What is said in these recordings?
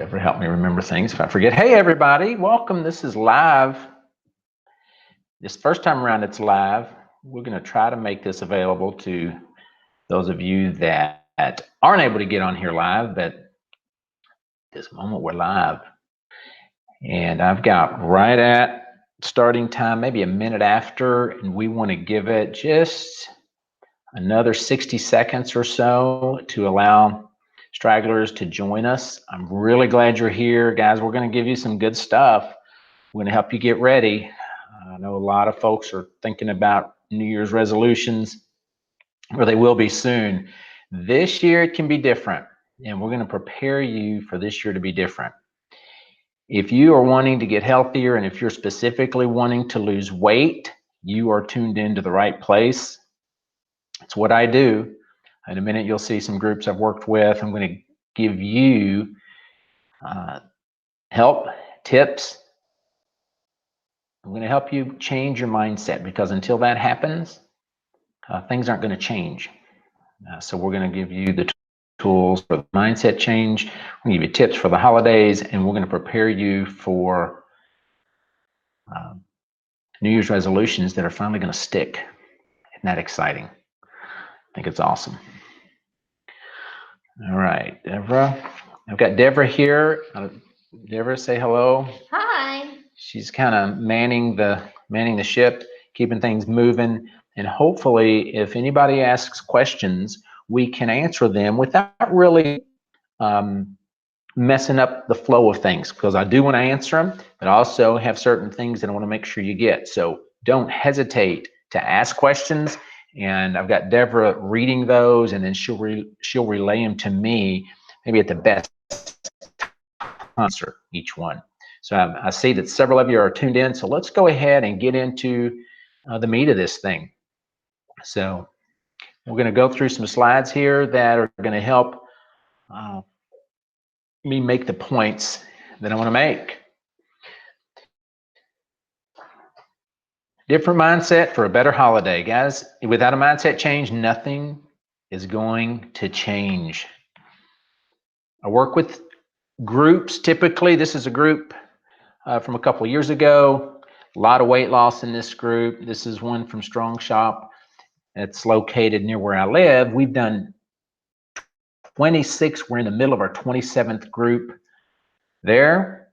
Deborah, help me remember things if I forget. Hey, everybody, welcome. This is live. This first time around, it's live. We're going to try to make this available to those of you that aren't able to get on here live, but this moment we're live. And I've got right at starting time, maybe a minute after, and we want to give it just another 60 seconds or so to allow stragglers to join us. I'm really glad you're here, guys. We're going to give you some good stuff. We're going to help you get ready. I know a lot of folks are thinking about New Year's resolutions, or they will be soon. This year it can be different, and we're going to prepare you for this year to be different. If you are wanting to get healthier, and if you're specifically wanting to lose weight, you are tuned into the right place. It's what I do. In a minute, you'll see some groups I've worked with. I'm going to give you help, tips. I'm going to help you change your mindset, because until that happens, things aren't going to change. So we're going to give you the tools for the mindset change. We're going to give you tips for the holidays, and we're going to prepare you for New Year's resolutions that are finally going to stick. Isn't that exciting? I think it's awesome. All right, Deborah. I've got Deborah here. Deborah, say hello. Hi. She's kind of manning the ship, keeping things moving, and hopefully, if anybody asks questions, we can answer them without really messing up the flow of things, because I do want to answer them, but I also have certain things that I want to make sure you get. So don't hesitate to ask questions, and I've got Deborah reading those, and then she'll relay them to me, maybe at the best answer each one. So I see that several of you are tuned in, so let's go ahead and get into the meat of this thing. So we're going to go through some slides here that are going to help me make the points that I want to make. Different mindset for a better holiday. Guys, without a mindset change, nothing is going to change. I work with groups. Typically, this is a group from a couple of years ago. A lot of weight loss in this group. This is one from Strong Shop. It's located near where I live. We've done 26. We're in the middle of our 27th group there.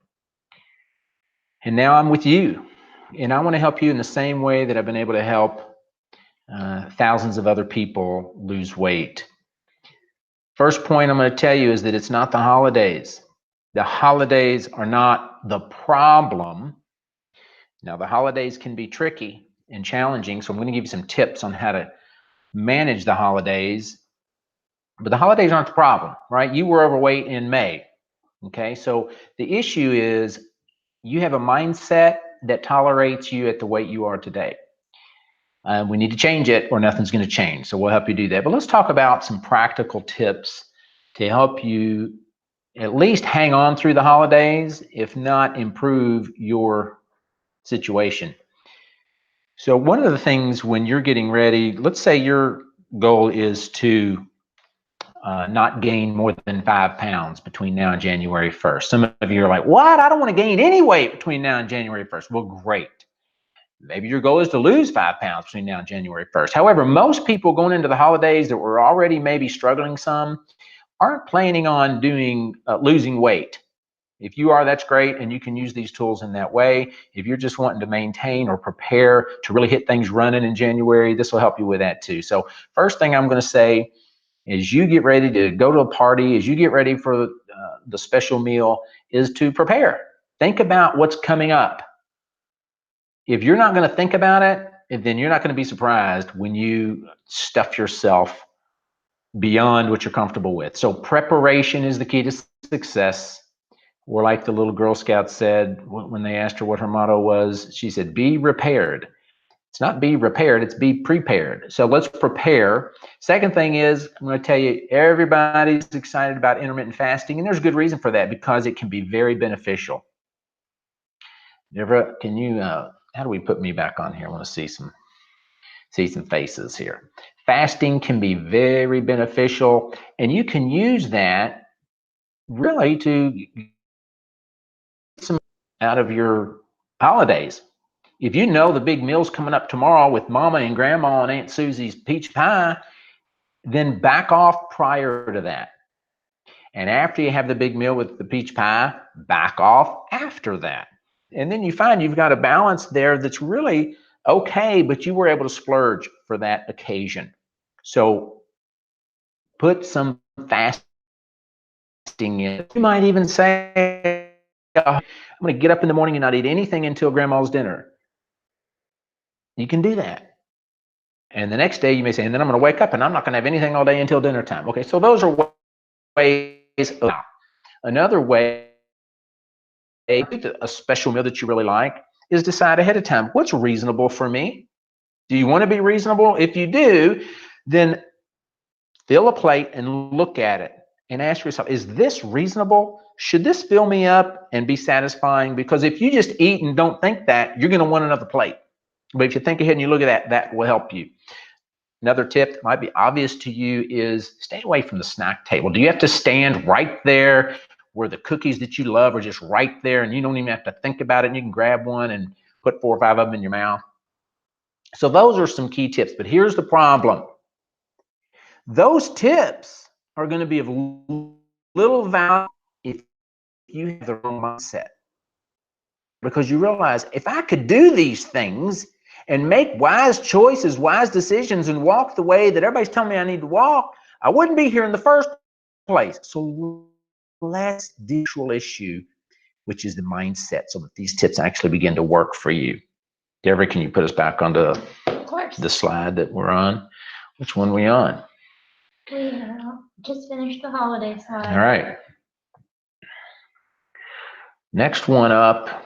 And now I'm with you. And I want to help you in the same way that I've been able to help thousands of other people lose weight. First point I'm going to tell you is that it's not the holidays. The holidays are not the problem. Now, the holidays can be tricky and challenging, so I'm going to give you some tips on how to manage the holidays. But the holidays aren't the problem, right? You were overweight in May, okay? So the issue is you have a mindset that tolerates you at the weight you are today. We need to change it, or nothing's going to change. So we'll help you do that. But let's talk about some practical tips to help you at least hang on through the holidays, if not improve your situation. So one of the things when you're getting ready, let's say your goal is to not gain more than 5 pounds between now and January 1st. Some of you are like, what? I don't want to gain any weight between now and January 1st. Well, great. Maybe your goal is to lose 5 pounds between now and January 1st. However, most people going into the holidays that were already maybe struggling some aren't planning on doing losing weight. If you are, that's great, and you can use these tools in that way. If you're just wanting to maintain or prepare to really hit things running in January, this will help you with that too. So first thing I'm going to say, as you get ready to go to a party, as you get ready for the special meal, is to prepare. Think about what's coming up. If you're not going to think about it, then you're not going to be surprised when you stuff yourself beyond what you're comfortable with. So preparation is the key to success. Or like the little Girl Scout said when they asked her what her motto was, she said, be repaired. It's not be repaired, it's be prepared. So let's prepare. Second thing is, I'm going to tell you, everybody's excited about intermittent fasting, and there's good reason for that, because it can be very beneficial. Deborah, can you, how do we put me back on here? I want to see some faces here. Fasting can be very beneficial, and you can use that really to out of your holidays. If you know the big meal's coming up tomorrow with Mama and Grandma and Aunt Susie's peach pie, then back off prior to that. And after you have the big meal with the peach pie, back off after that. And then you find you've got a balance there that's really okay, but you were able to splurge for that occasion. So put some fasting in. You might even say, I'm going to get up in the morning and not eat anything until Grandma's dinner. You can do that. And the next day you may say, and then I'm going to wake up and I'm not going to have anything all day until dinner time. Okay, so those are ways. Another way, a special meal that you really like, is decide ahead of time, what's reasonable for me? Do you want to be reasonable? If you do, then fill a plate and look at it and ask yourself, is this reasonable? Should this fill me up and be satisfying? Because if you just eat and don't think that, you're going to want another plate. But if you think ahead and you look at that, that will help you. Another tip that might be obvious to you is stay away from the snack table. Do you have to stand right there where the cookies that you love are just right there and you don't even have to think about it and you can grab one and put 4 or 5 of them in your mouth? So those are some key tips, but here's the problem. Those tips are going to be of little value if you have the wrong mindset. Because you realize, if I could do these things and make wise choices, wise decisions, and walk the way that everybody's telling me I need to walk, I wouldn't be here in the first place. So let's deal with the actual issue, which is the mindset, so that these tips actually begin to work for you. Deborah, can you put us back onto the slide that we're on? Which one are we on? We just finished the holiday slide. All right. Next one up.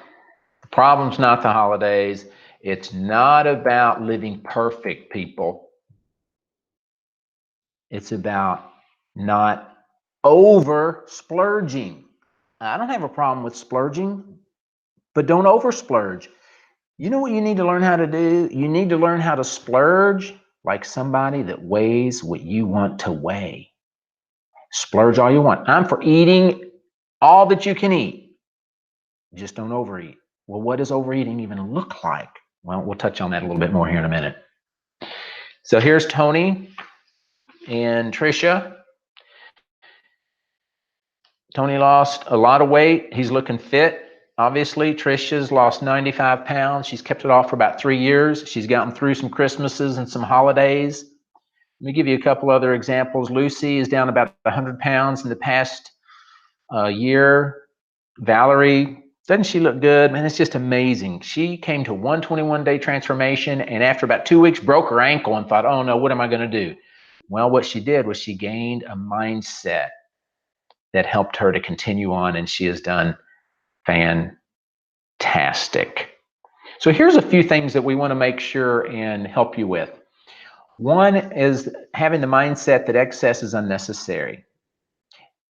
The problem's not the holidays. It's not about living perfect, people. It's about not over splurging. I don't have a problem with splurging, but don't over splurge. You know what you need to learn how to do? You need to learn how to splurge like somebody that weighs what you want to weigh. Splurge all you want. I'm for eating all that you can eat. Just don't overeat. Well, what does overeating even look like? Well, we'll touch on that a little bit more here in a minute. So here's Tony and Tricia. Tony lost a lot of weight. He's looking fit. Obviously, Tricia's lost 95 pounds. She's kept it off for about 3 years. She's gotten through some Christmases and some holidays. Let me give you a couple other examples. Lucy is down about 100 pounds in the past year. Valerie, doesn't she look good? Man, it's just amazing. She came to 121-day transformation, and after about 2 weeks, broke her ankle and thought, oh no, what am I going to do? Well, what she did was she gained a mindset that helped her to continue on, and she has done fantastic. So here's a few things that we want to make sure and help you with. One is having the mindset that excess is unnecessary.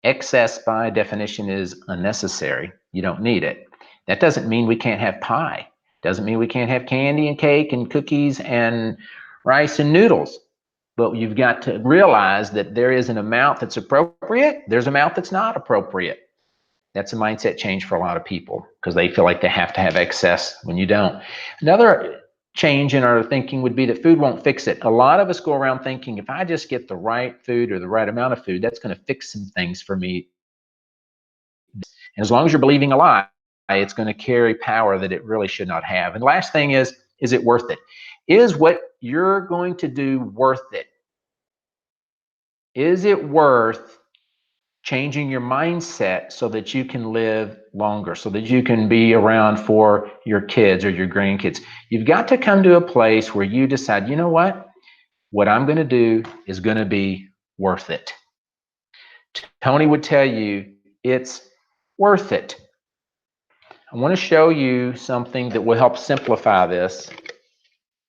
Excess, by definition, is unnecessary. You don't need it. That doesn't mean we can't have pie. Doesn't mean we can't have candy and cake and cookies and rice and noodles. But you've got to realize that there is an amount that's appropriate. There's an amount that's not appropriate. That's a mindset change for a lot of people because they feel like they have to have excess when you don't. Another change in our thinking would be that food won't fix it. A lot of us go around thinking, if I just get the right food or the right amount of food, that's going to fix some things for me. And as long as you're believing a lie, it's going to carry power that it really should not have. And last thing is it worth it? Is what you're going to do worth it? Is it worth changing your mindset so that you can live longer, so that you can be around for your kids or your grandkids? You've got to come to a place where you decide, you know what? What I'm going to do is going to be worth it. Tony would tell you it's worth it. I want to show you something that will help simplify this.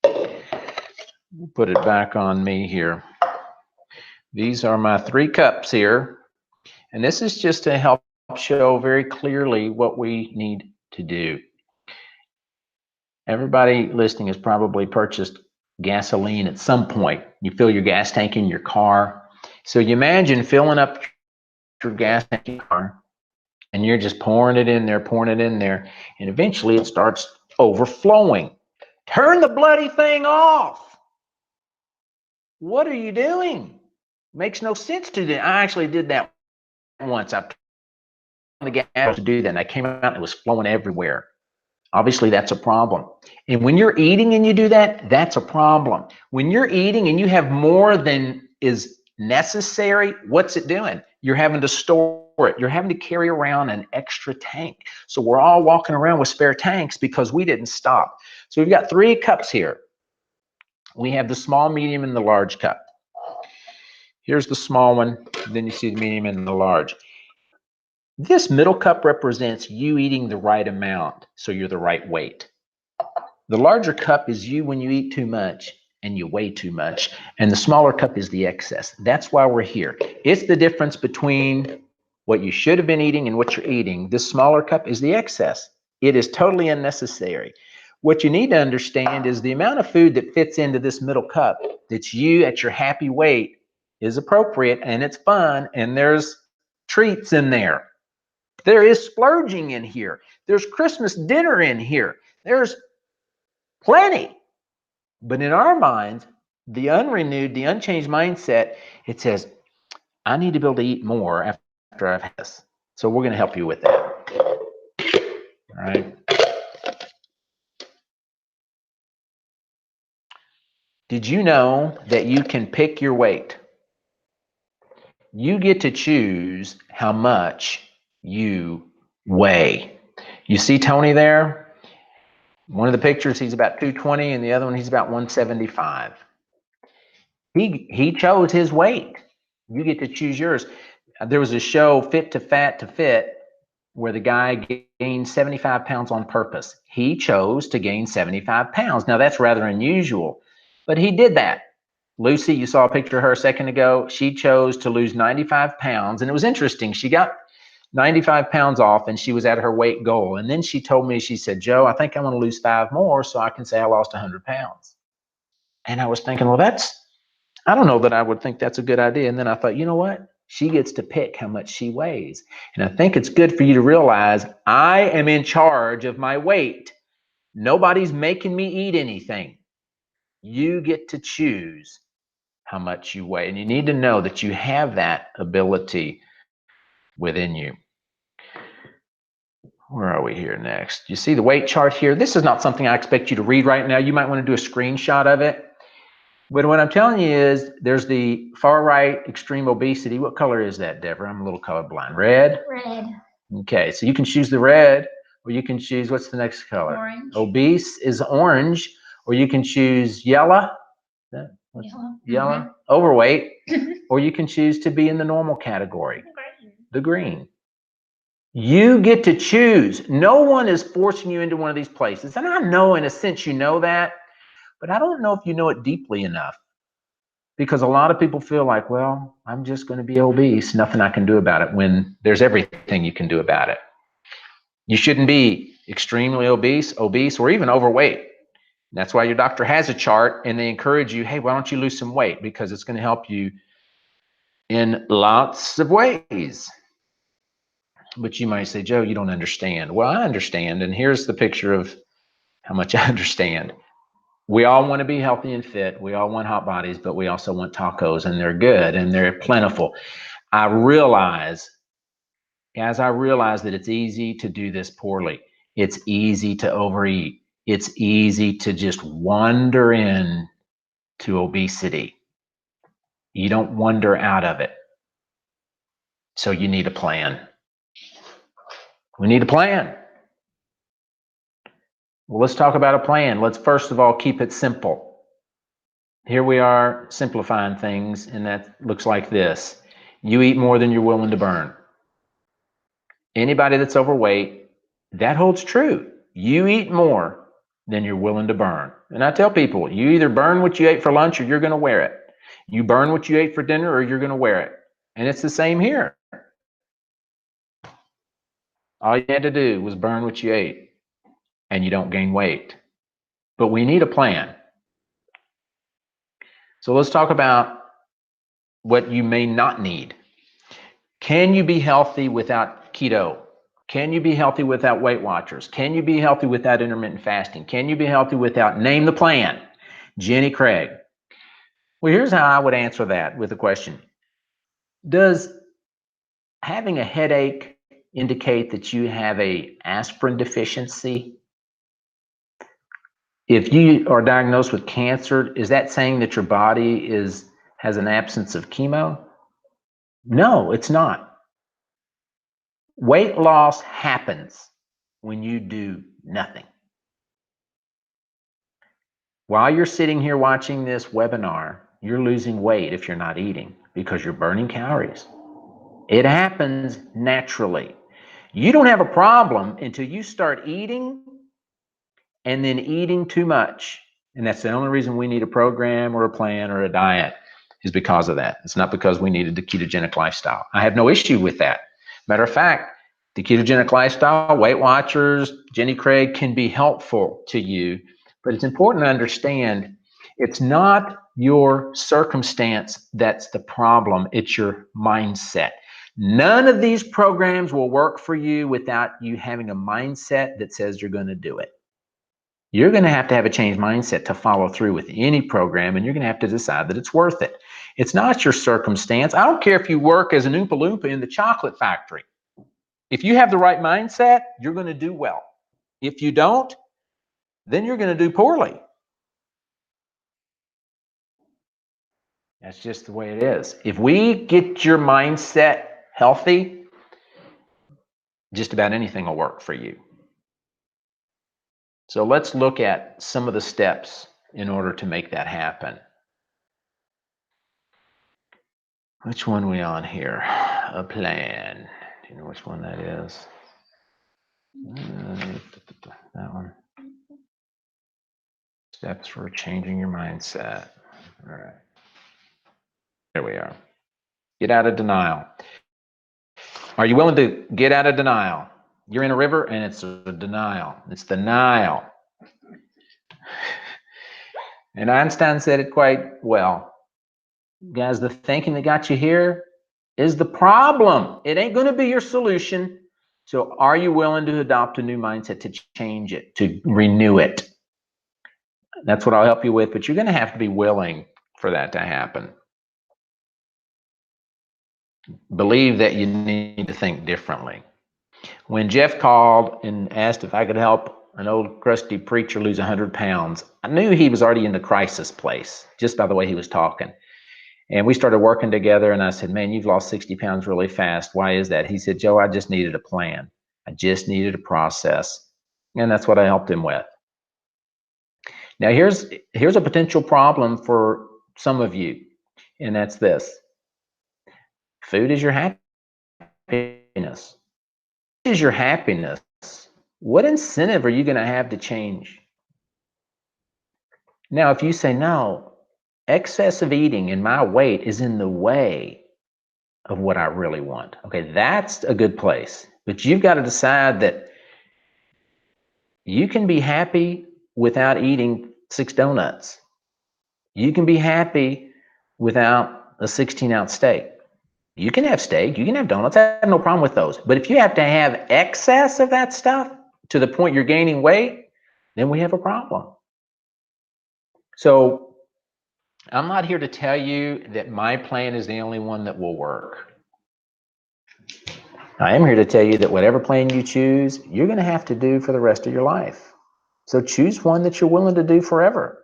We'll put it back on me here. These are my 3 cups here. And this is just to help show very clearly what we need to do. Everybody listening has probably purchased gasoline at some point. You fill your gas tank in your car. So you imagine filling up your gas tank in your car. And you're just pouring it in there, pouring it in there, and eventually it starts overflowing. Turn the bloody thing off. What are you doing? Makes no sense to do. I actually did that once. I turned the gas to do that, and I came out and it was flowing everywhere. Obviously, that's a problem. And when you're eating and you do that, that's a problem. When you're eating and you have more than is necessary, what's it doing? You're having to store it. You're having to carry around an extra tank. So we're all walking around with spare tanks because we didn't stop. So we've got 3 cups here. We have the small, medium, and the large cup. Here's the small one. Then you see the medium and the large. This middle cup represents you eating the right amount, so you're the right weight. The larger cup is you when you eat too much and you weigh too much, and the smaller cup is the excess. That's why we're here. It's the difference between what you should have been eating and what you're eating. This smaller cup is the excess. It is totally unnecessary. What you need to understand is the amount of food that fits into this middle cup that's you at your happy weight is appropriate, and it's fun, and there's treats in there. There is splurging in here. There's Christmas dinner in here. There's plenty. But in our minds, the unrenewed, the unchanged mindset, it says, I need to be able to eat more after I've had this. So we're going to help you with that. All right. Did you know that you can pick your weight? You get to choose how much you weigh. You see Tony there? One of the pictures, he's about 220, and the other one, he's about 175. He chose his weight. You get to choose yours. There was a show, Fit to Fat to Fit, where the guy gained 75 pounds on purpose. He chose to gain 75 pounds. Now, that's rather unusual, but he did that. Lucy, you saw a picture of her a second ago. She chose to lose 95 pounds, and it was interesting. She got 95 pounds off, and she was at her weight goal. And then she told me, she said, Joe, I think I want to lose 5 more so I can say I lost 100 pounds. And I was thinking, well, I don't know that I would think that's a good idea. And then I thought, you know what? She gets to pick how much she weighs. And I think it's good for you to realize I am in charge of my weight. Nobody's making me eat anything. You get to choose how much you weigh. And you need to know that you have that ability within you. Where are we here next? You see the weight chart here? This is not something I expect you to read right now. You might want to do a screenshot of it. But what I'm telling you is there's the far right extreme obesity. What color is that, Deborah? I'm a little colorblind. Red? Red. Okay, so you can choose the red, or you can choose, what's the next color? Orange. Obese is orange, or you can choose yellow. Yellow. Overweight, or you can choose to be in the normal category. The green. You get to choose. No one is forcing you into one of these places. And I know in a sense you know that, but I don't know if you know it deeply enough. Because a lot of people feel like, well, I'm just going to be obese, nothing I can do about it, when there's everything you can do about it. You shouldn't be extremely obese, or even overweight. That's why your doctor has a chart and they encourage you, hey, why don't you lose some weight? Because it's going to help you in lots of ways. But you might say, Joe, you don't understand. Well, I understand. And here's the picture of how much I understand. We all want to be healthy and fit. We all want hot bodies, but we also want tacos, and they're good and they're plentiful. I realize that it's easy to do this poorly. It's easy to overeat. It's easy to just wander in to obesity. You don't wander out of it. So you need a plan. We need a plan. Well, let's talk about a plan. Let's first of all keep it simple. Here we are simplifying things, and that looks like this. You eat more than you're willing to burn. Anybody that's overweight, that holds true. You eat more than you're willing to burn. And I tell people, you either burn what you ate for lunch or you're going to wear it. You burn what you ate for dinner or you're going to wear it. And it's the same here. All you had to do was burn what you ate, and you don't gain weight. But we need a plan. So let's talk about what you may not need. Can you be healthy without keto? Can you be healthy without Weight Watchers? Can you be healthy without intermittent fasting? Can you be healthy without name the plan? Jenny Craig. Well, here's how I would answer that with a question. Does having a headache indicate that you have a aspirin deficiency? If you are diagnosed with cancer, is that saying that your body has an absence of chemo? No, it's not. Weight loss happens when you do nothing. While you're sitting here watching this webinar, you're losing weight if you're not eating because you're burning calories. It happens naturally. You don't have a problem until you start eating and then eating too much. And that's the only reason we need a program or a plan or a diet, is because of that. It's not because we needed the ketogenic lifestyle. I have no issue with that. Matter of fact, the ketogenic lifestyle, Weight Watchers, Jenny Craig can be helpful to you, but it's important to understand it's not your circumstance that's the problem, it's your mindset. None of these programs will work for you without you having a mindset that says you're going to do it. You're going to have a changed mindset to follow through with any program, and you're going to have to decide that it's worth it. It's not your circumstance. I don't care if you work as an Oompa Loompa in the chocolate factory. If you have the right mindset, you're going to do well. If you don't, then you're going to do poorly. That's just the way it is. If we get your mindset healthy, just about anything will work for you. So let's look at some of the steps in order to make that happen. Which one are we on here? A plan. Do you know which one that is? That one. Steps for changing your mindset. All right. There we are. Get out of denial. Are you willing to get out of denial? You're in a river and it's a denial. It's the Nile. And Einstein said it quite well. Guys, the thinking that got you here is the problem. It ain't going to be your solution. So are you willing to adopt a new mindset, to change it, to renew it? That's what I'll help you with, but you're going to have to be willing for that to happen. Believe that you need to think differently. When Jeff called and asked if I could help an old crusty preacher lose 100 pounds, I knew he was already in the crisis place just by the way he was talking. And we started working together, and I said, man, you've lost 60 pounds really fast. Why is that? He said, Joe, I just needed a plan. I just needed a process. And that's what I helped him with. Now, here's a potential problem for some of you, and that's this. Food is your happiness. Food is your happiness. What incentive are you going to have to change? Now, if you say, no, excessive eating and my weight is in the way of what I really want. Okay, that's a good place. But you've got to decide that you can be happy without eating 6 donuts. You can be happy without a 16-ounce steak. You can have steak, you can have donuts. I have no problem with those. But if you have to have excess of that stuff to the point you're gaining weight, then we have a problem. So I'm not here to tell you that my plan is the only one that will work. I am here to tell you that whatever plan you choose, you're going to have to do for the rest of your life. So choose one that you're willing to do forever.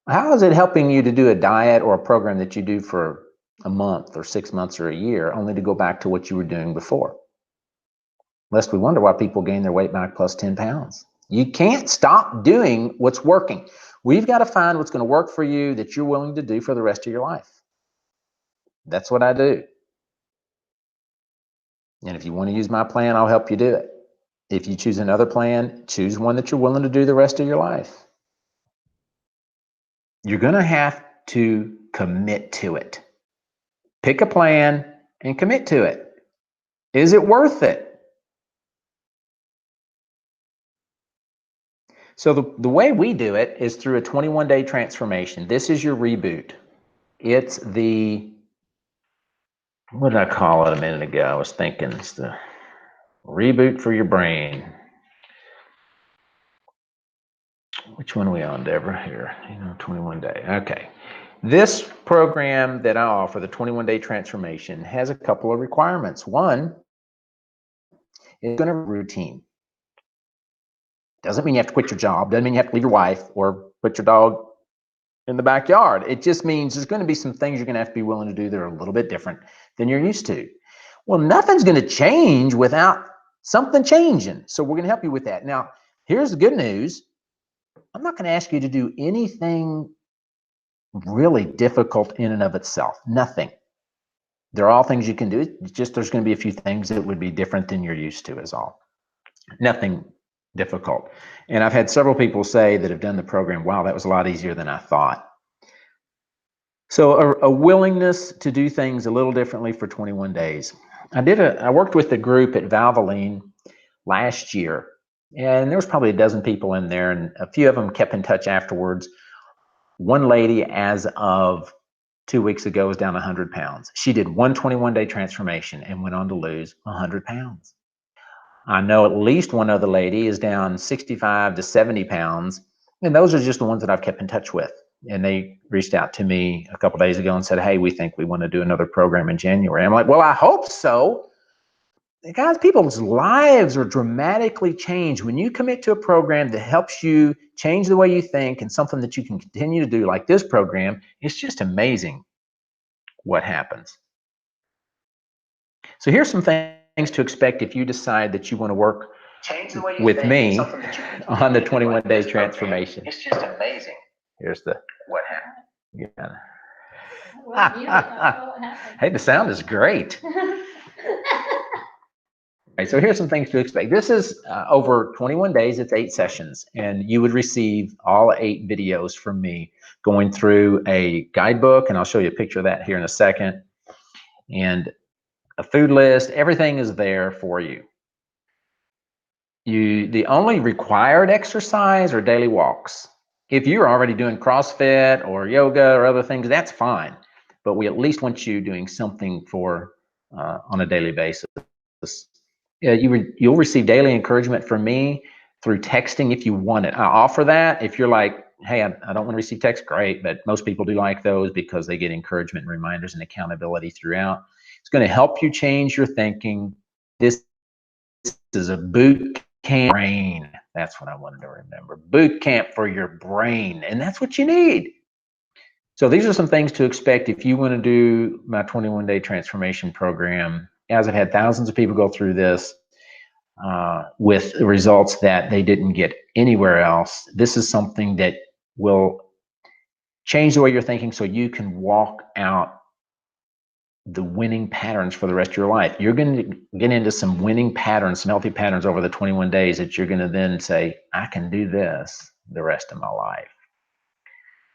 How is it helping you to do a diet or a program that you do for a month or 6 months or a year, only to go back to what you were doing before? Lest we wonder why people gain their weight back plus 10 pounds. You can't stop doing what's working. We've got to find what's going to work for you that you're willing to do for the rest of your life. That's what I do. And if you want to use my plan, I'll help you do it. If you choose another plan, choose one that you're willing to do the rest of your life. You're going to have to commit to it. Pick a plan and commit to it. Is it worth it? So the way we do it is through a 21-day transformation. This is your reboot. It's the, what did I call it a minute ago? I was thinking it's the Reboot for your brain. Which one are we on, Deborah? Here, 21 day. Okay. This program that I offer, the 21-day transformation, has a couple of requirements. One, it's going to be routine. Doesn't mean you have to quit your job. Doesn't mean you have to leave your wife or put your dog in the backyard. It just means there's going to be some things you're going to have to be willing to do that are a little bit different than you're used to. Well, nothing's going to change without something changing. So we're going to help you with that. Now, here's the good news. I'm not going to ask you to do anything really difficult in and of itself. Nothing. They're all things you can do. It's just there's going to be a few things that would be different than you're used to is all. Nothing difficult. And I've had several people say that have done the program, wow, that was a lot easier than I thought. So a willingness to do things a little differently for 21 days. I worked with a group at Valvoline last year, and there was probably a dozen people in there, and a few of them kept in touch afterwards. One lady, as of 2 weeks ago, was down 100 pounds. She did one 21-day transformation and went on to lose 100 pounds. I know at least one other lady is down 65 to 70 pounds, and those are just the ones that I've kept in touch with. And they reached out to me a couple days ago and said, hey, we think we want to do another program in January. I'm like, well, I hope so. Guys, people's lives are dramatically changed when you commit to a program that helps you change the way you think and something that you can continue to do like this program. It's just amazing what happens. So here's some things to expect if you decide that you want to work with me on the 21-day transformation. It's just amazing. Here's the what happened. Hey, the sound is great. Right, so here's some things to expect. This is over 21 days. It's 8 sessions, and you would receive all 8 videos from me going through a guidebook, and I'll show you a picture of that here in a second, and a food list. Everything is there for you. The only required exercise are daily walks. If you're already doing CrossFit or yoga or other things, that's fine. But we at least want you doing something on a daily basis. You'll receive daily encouragement from me through texting if you want it. I offer that. If you're like, hey, I don't want to receive text, great. But most people do like those because they get encouragement and reminders and accountability throughout. It's going to help you change your thinking. This is a boot camp brain. That's what I wanted to remember. Boot camp for your brain. And that's what you need. So these are some things to expect if you want to do my 21-day transformation program. As I've had thousands of people go through this with results that they didn't get anywhere else. This is something that will change the way you're thinking so you can walk out the winning patterns for the rest of your life. You're going to get into some winning patterns, some healthy patterns over the 21 days that you're going to then say, I can do this the rest of my life.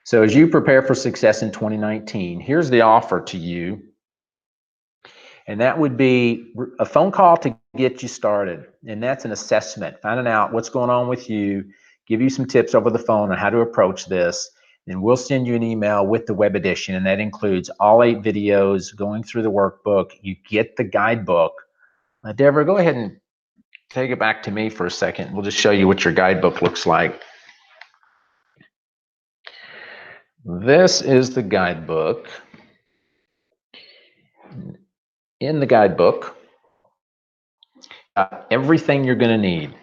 So as you prepare for success in 2019, here's the offer to you. And that would be a phone call to get you started. And that's an assessment, finding out what's going on with you, give you some tips over the phone on how to approach this. And we'll send you an email with the web edition. And that includes all 8 videos, going through the workbook. You get the guidebook. Deborah, go ahead and take it back to me for a second. We'll just show you what your guidebook looks like. This is the guidebook. In the guidebook, everything you're going to need.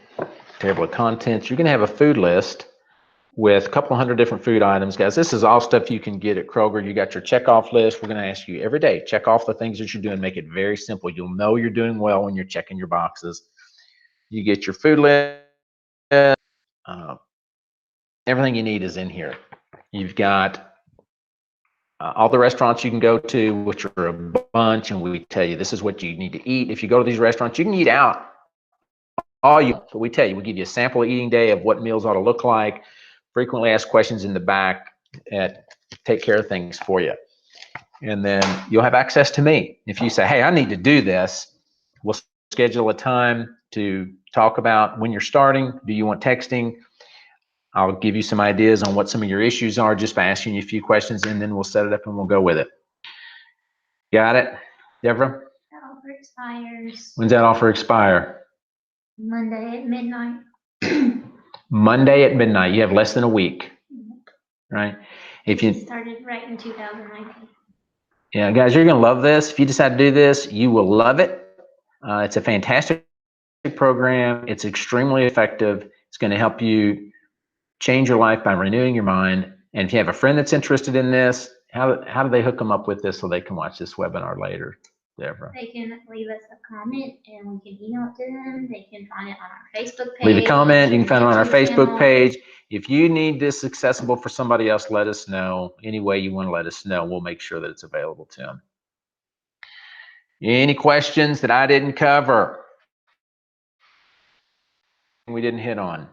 Table of contents. You're going to have a food list with a couple hundred different food items. Guys, this is all stuff you can get at Kroger. You got your checkoff list. We're going to ask you every day, check off the things that you're doing. Make it very simple. You'll know you're doing well when you're checking your boxes. You get your food list. Everything you need is in here. You've got all the restaurants you can go to, which are a bunch, and we tell you this is what you need to eat. If you go to these restaurants, you can eat out but we tell you, we give you a sample eating day of what meals ought to look like, frequently asked questions in the back, and take care of things for you. And then you'll have access to me. If you say, hey, I need to do this, we'll schedule a time to talk about when you're starting. Do you want texting? I'll give you some ideas on what some of your issues are just by asking you a few questions, and then we'll set it up and we'll go with it. Got it, Deborah? That offer expires. When's that offer expire? Monday at midnight. Monday at midnight. You have less than a week, right? If you started right in 2019. Yeah, guys, you're going to love this. If you decide to do this, you will love it. It's a fantastic program. It's extremely effective. It's going to help you change your life by renewing your mind. And if you have a friend that's interested in this, how do they hook them up with this so they can watch this webinar later, Deborah? They can leave us a comment and we can email it to them. They can find it on our Facebook page. Leave a comment. You can find it on our Facebook channel. page. If you need this accessible for somebody else, let us know. Any way you want to let us know, we'll make sure that it's available to them. Any questions that I didn't cover? We didn't hit on?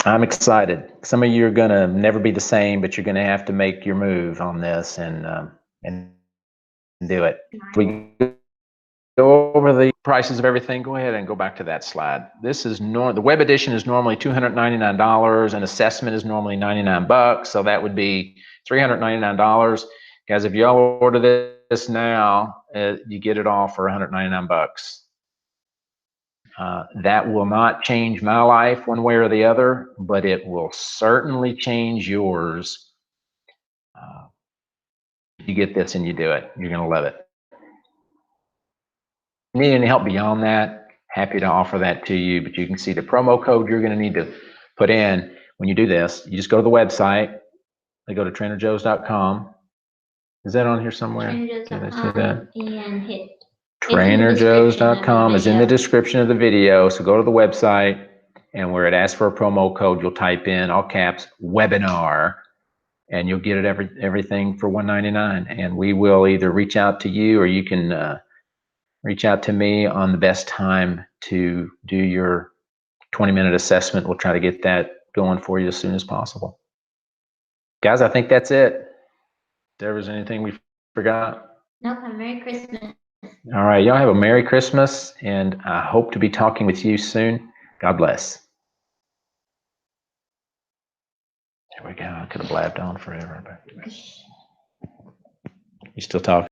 I'm excited. Some of you are going to never be the same, but you're going to have to make your move on this and do it. If we go over the prices of everything, go ahead and go back to that slide. This is the web edition is normally $299. An assessment is normally $99, so that would be $399. Guys, if y'all order this now, you get it all for $199. That will not change my life one way or the other, but it will certainly change yours. You get this and you do it. You're going to love it. If you need any help beyond that, happy to offer that to you, but you can see the promo code you're going to need to put in when you do this. You just go to the website. They go to trainerjoes.com. Is that on here somewhere? Did I see that? And hit trainerjoes.com is in the description of the video. So go to the website, and where it asks for a promo code, you'll type in all caps webinar, and you'll get it everything for $199. And we will either reach out to you, or you can reach out to me on the best time to do your 20-minute assessment. We'll try to get that going for you as soon as possible. Guys, I think that's it. If there was anything we forgot. Nope, have a Merry Christmas. All right, y'all have a Merry Christmas, and I hope to be talking with you soon. God bless. There we go. I could have blabbed on forever, but you still talking.